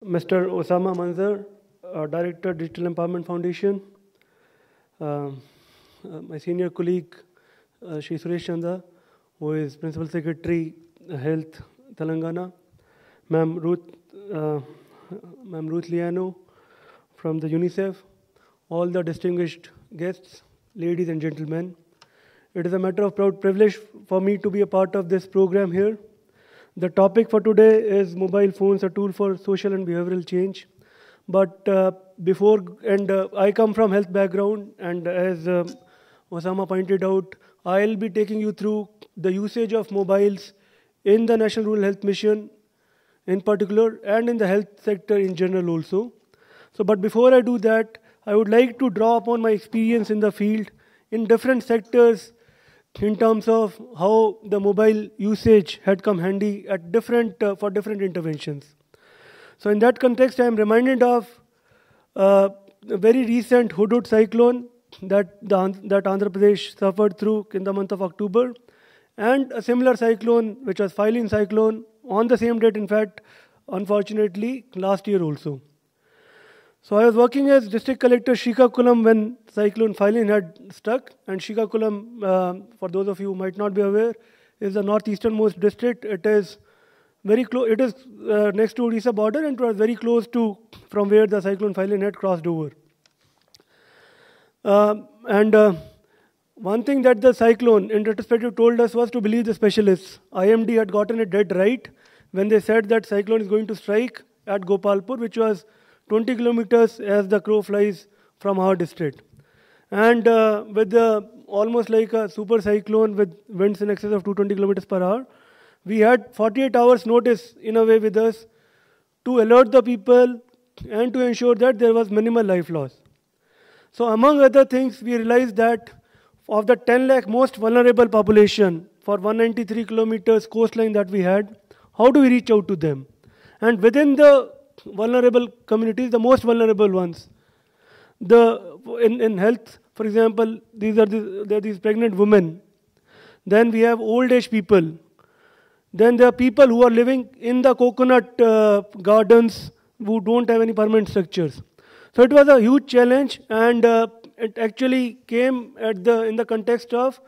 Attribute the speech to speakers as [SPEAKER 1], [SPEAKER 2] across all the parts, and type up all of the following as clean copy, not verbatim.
[SPEAKER 1] Mr. Osama Manzar, Director, Digital Empowerment Foundation. Uh, my senior colleague, Shri Suresh Chanda, who is Principal Secretary, Health, Telangana. Ma'am Ruth, uh, Ma'am Ruth Liano from the UNICEF. All the distinguished guests, ladies and gentlemen. It is a matter of proud privilege for me to be a part of this program here. The topic for today is mobile phones, a tool for social and behavioral change. But I come from health background, and as Osama pointed out, I'll be taking you through the usage of mobiles in the National Rural Health Mission in particular, and in the health sector in general also. But before I do that, I would like to draw upon my experience in the field in different sectors in terms of how the mobile usage had come handy at for different interventions. So in that context, I am reminded of a very recent Hudhud cyclone that Andhra Pradesh suffered through in the month of October, and a similar cyclone, which was Phylline cyclone, on the same date, in fact, unfortunately, last year also. So I was working as district collector Srikakulam when cyclone Phylline had struck, and Srikakulam, for those of you who might not be aware, is the northeasternmost district. It is very close. It is next to Odisha border, and it was very close to from where the cyclone Phylline had crossed over. One thing that the cyclone, in retrospective, told us was to believe the specialists. IMD had gotten it dead right when they said that cyclone is going to strike at Gopalpur, which was 20 kilometers as the crow flies from our district. And with almost like a super cyclone with winds in excess of 220 kilometers per hour, we had 48 hours notice in a way with us to alert the people and to ensure that there was minimal life loss. So among other things, we realized that of the 10 lakh most vulnerable population for 193 kilometers coastline that we had, how do we reach out to them? And within the vulnerable communities, the most vulnerable ones, in health, for example, there are these pregnant women. Then we have old age people. Then there are people who are living in the coconut gardens who don't have any permanent structures. So it was a huge challenge, and it actually came in the context of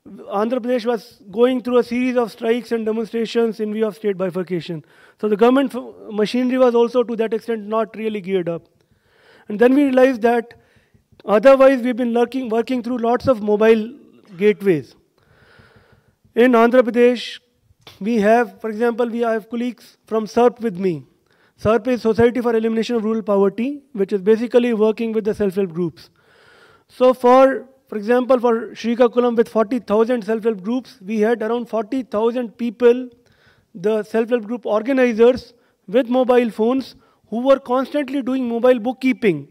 [SPEAKER 1] Andhra Pradesh was going through a series of strikes and demonstrations in view of state bifurcation. So the government machinery was also to that extent not really geared up. And then we realized that otherwise we've been working through lots of mobile gateways. In Andhra Pradesh, we have, for example, I have colleagues from SERP with me. SERP is Society for Elimination of Rural Poverty, which is basically working with the self-help groups. So for example, for Srikakulam with 40,000 self-help groups, we had around 40,000 people, the self-help group organizers with mobile phones, who were constantly doing mobile bookkeeping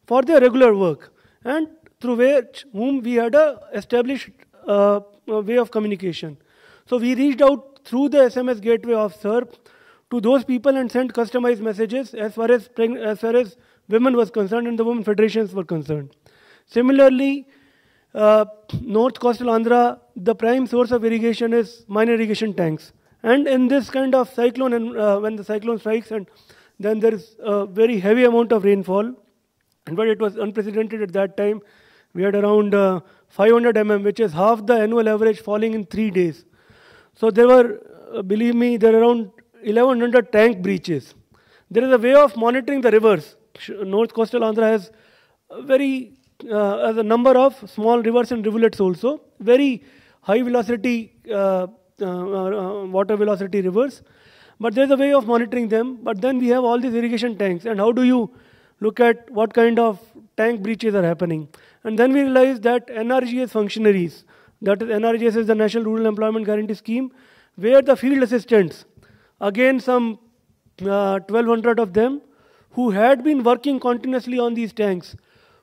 [SPEAKER 1] for their regular work, and through whom we had a established way of communication. So we reached out through the SMS gateway of SERP to those people and sent customized messages as far as women was concerned and the women federations were concerned. Similarly, North Coastal Andhra, the prime source of irrigation is minor irrigation tanks. And in this kind of cyclone, and when the cyclone strikes, and then there is a very heavy amount of rainfall, and but it was unprecedented at that time. We had around 500 mm, which is half the annual average falling in 3 days. So there were, believe me, there are around 1,100 tank breaches. There is a way of monitoring the rivers. North Coastal Andhra has a number of small rivers and rivulets also, very high velocity water velocity rivers, but there's a way of monitoring them. But then we have all these irrigation tanks, and how do you look at what kind of tank breaches are happening? And then we realized that NRGS functionaries, that is NRGS is the National Rural Employment Guarantee Scheme, where the field assistants, again some 1,200 of them, who had been working continuously on these tanks,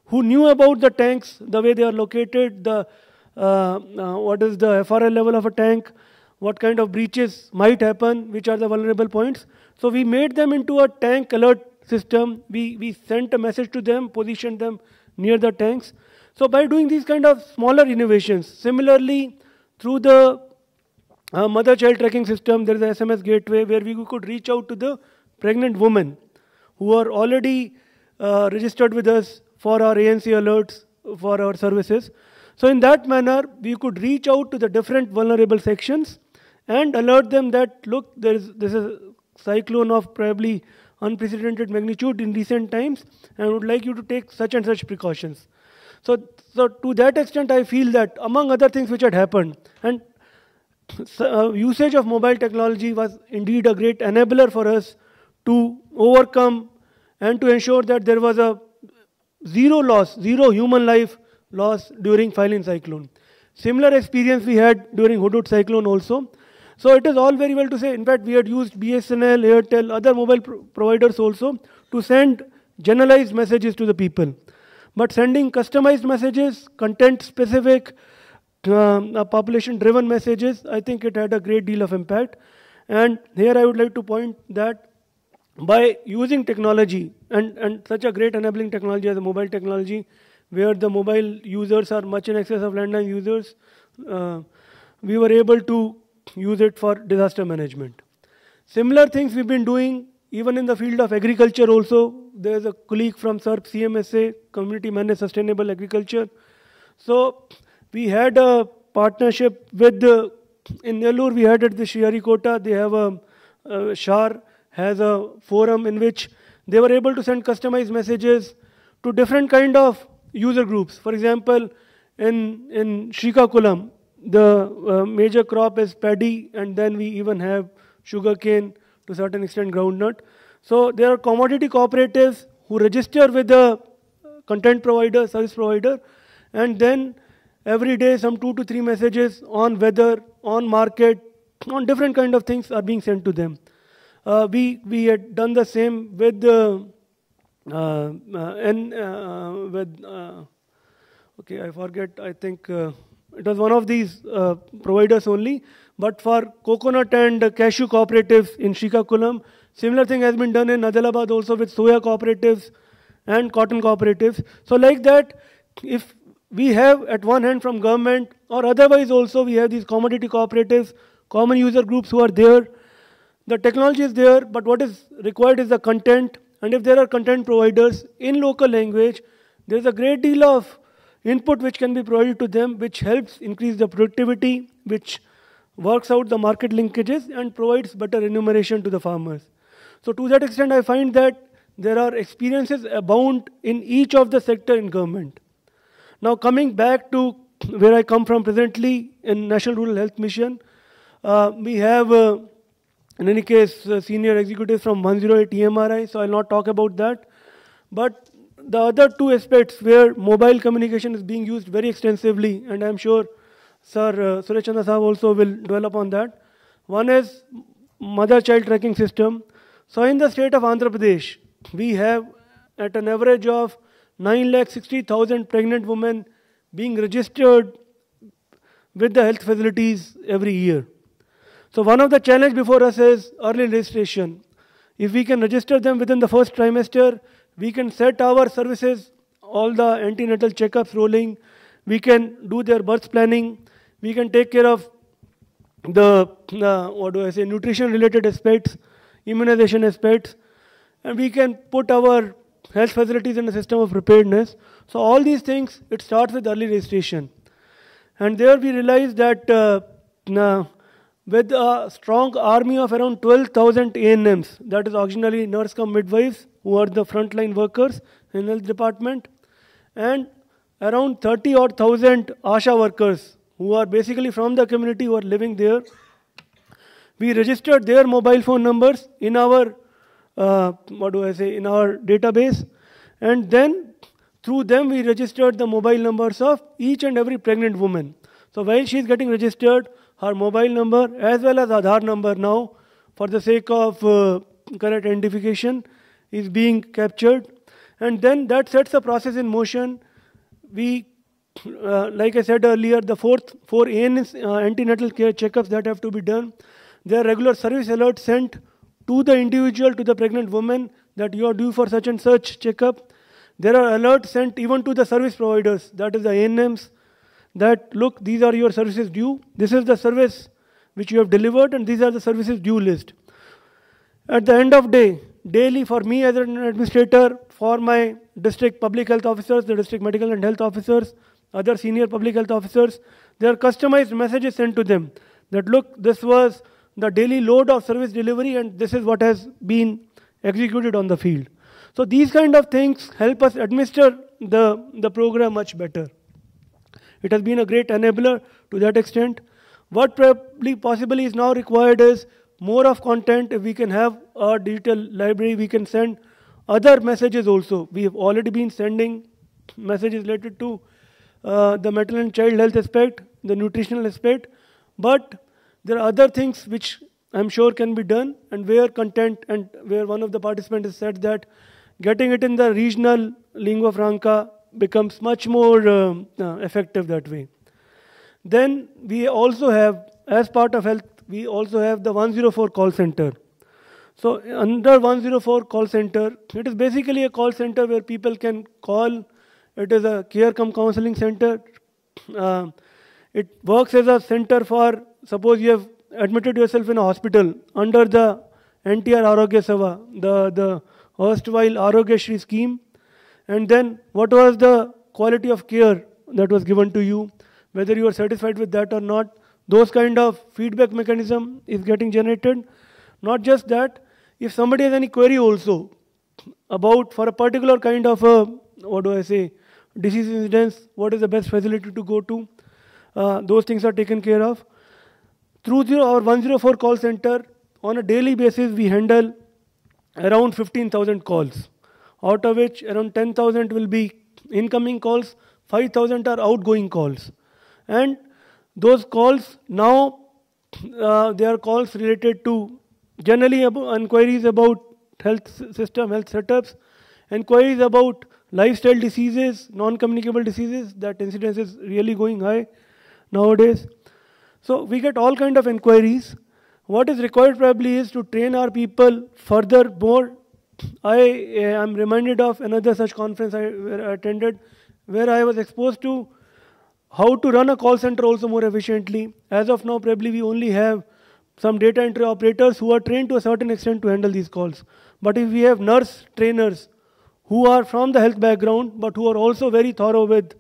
[SPEAKER 1] who knew about the tanks, the way they are located, what is the FRL level of a tank, what kind of breaches might happen, which are the vulnerable points. So we made them into a tank alert system. We sent a message to them, positioned them near the tanks. So by doing these kind of smaller innovations, similarly through the mother-child tracking system, there is a SMS gateway where we could reach out to the pregnant woman who are already registered with us for our ANC alerts for our services. So in that manner, we could reach out to the different vulnerable sections and alert them that, look, this is a cyclone of probably unprecedented magnitude in recent times, and I would like you to take such and such precautions. So to that extent, I feel that among other things which had happened, and usage of mobile technology was indeed a great enabler for us to overcome and to ensure that there was a zero human life loss during Phylline cyclone. Similar experience we had during Hudhud cyclone also. So it is all very well to say, in fact, we had used BSNL, Airtel, other mobile providers also to send generalized messages to the people. But sending customized messages, content-specific, population-driven messages, I think it had a great deal of impact. And here I would like to point that by using technology, and such a great enabling technology as a mobile technology, where the mobile users are much in excess of landline users, we were able to use it for disaster management. Similar things we've been doing even in the field of agriculture also. There's a colleague from SERP CMSA, Community Managed Sustainable Agriculture. So we had a partnership with, in Nellore we had at the Sriharikota, they have SHAR has a forum in which they were able to send customized messages to different kind of user groups. For example, in Srikakulam, the major crop is paddy, and then we even have sugarcane, to a certain extent groundnut. So there are commodity cooperatives who register with the content provider, service provider, and then every day some 2 to 3 messages on weather, on market, on different kind of things are being sent to them. We had done the same with okay, I forget, I think it was one of these providers only, but for coconut and cashew cooperatives in Srikakulam, similar thing has been done in Adilabad also with soya cooperatives and cotton cooperatives. So like that, if we have at one hand from government, or otherwise also we have these commodity cooperatives, common user groups who are there, the technology is there, but what is required is the content. And if there are content providers in local language, there is a great deal of input which can be provided to them, which helps increase the productivity, which works out the market linkages and provides better remuneration to the farmers. So to that extent, I find that there are experiences abound in each of the sector in government. Now coming back to where I come from presently in National Rural Health Mission, we have in any case, senior executives from 108 EMRI, so I'll not talk about that. But the other two aspects where mobile communication is being used very extensively, and I'm sure Sir Suresh Chandra Saab also will dwell upon that. One is mother-child tracking system. So in the state of Andhra Pradesh, we have at an average of 9,60,000 pregnant women being registered with the health facilities every year. So one of the challenge before us is early registration. If we can register them within the first trimester, we can set our services, all the antenatal checkups rolling, we can do their birth planning, we can take care of the, nutrition related aspects, immunization aspects, and we can put our health facilities in a system of preparedness. So all these things, it starts with early registration. And there we realize that with a strong army of around 12,000 ANMs, that is auxiliary nurse cum midwives, who are the frontline workers in health department, and around 30,000 ASHA workers, who are basically from the community who are living there. We registered their mobile phone numbers in our, in our database, and then through them we registered the mobile numbers of each and every pregnant woman. So while she is getting registered, her mobile number as well as Aadhaar number now, for the sake of correct identification, is being captured. And then that sets the process in motion. We, like I said earlier, the four antenatal care checkups that have to be done. There are regular service alerts sent to the individual, to the pregnant woman, that you are due for such and such checkup. There are alerts sent even to the service providers, that is the ANMs, that look, these are your services due, this is the service which you have delivered, and these are the services due list. At the end of day, daily for me as an administrator, for my district public health officers, the district medical and health officers, other senior public health officers, there are customized messages sent to them that look, this was the daily load of service delivery and this is what has been executed on the field. So these kind of things help us administer the program much better. It has been a great enabler to that extent. What probably possibly is now required is more of content. If we can have a digital library, we can send other messages also. We have already been sending messages related to the maternal and child health aspect, the nutritional aspect, but there are other things which I'm sure can be done, and where content, and where one of the participants has said that getting it in the regional lingua franca becomes much more effective that way. Then we also have, as part of health, we also have the 104 call center. So under 104 call center, it is basically a call center where people can call. It is a care cum counseling center. It works as a center for, suppose you have admitted yourself in a hospital under the NTR Arogya Seva, the erstwhile Arogya Shri scheme, and then what was the quality of care that was given to you, whether you are satisfied with that or not, those kind of feedback mechanism is getting generated. Not just that, if somebody has any query also about for a particular kind of disease incidence, what is the best facility to go to, those things are taken care of. Through our 104 call center, on a daily basis, we handle around 15,000 calls, out of which around 10,000 will be incoming calls, 5,000 are outgoing calls. And those calls now, they are calls related to generally inquiries about health system, health setups, inquiries about lifestyle diseases, non-communicable diseases. That incidence is really going high nowadays. So we get all kind of inquiries. What is required probably is to train our people further more. I am reminded of another such conference I attended, where I was exposed to how to run a call center also more efficiently. As of now, probably we only have some data entry operators who are trained to a certain extent to handle these calls. But if we have nurse trainers who are from the health background, but who are also very thorough with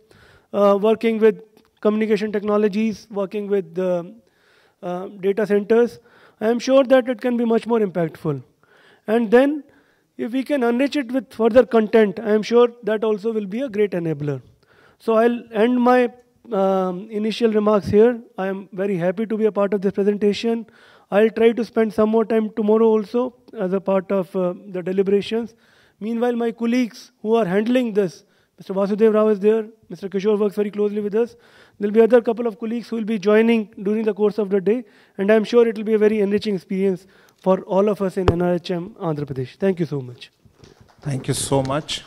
[SPEAKER 1] working with communication technologies, working with data centers, I am sure that it can be much more impactful. And then, if we can enrich it with further content, I am sure that also will be a great enabler. So I'll end my initial remarks here. I am very happy to be a part of this presentation. I'll try to spend some more time tomorrow also as a part of the deliberations. Meanwhile, my colleagues who are handling this, Mr. Vasudev Rao is there, Mr. Kishore works very closely with us. There will be other couple of colleagues who will be joining during the course of the day, and I'm sure it will be a very enriching experience for all of us in NRHM Andhra Pradesh. Thank you so much.
[SPEAKER 2] Thank you so much.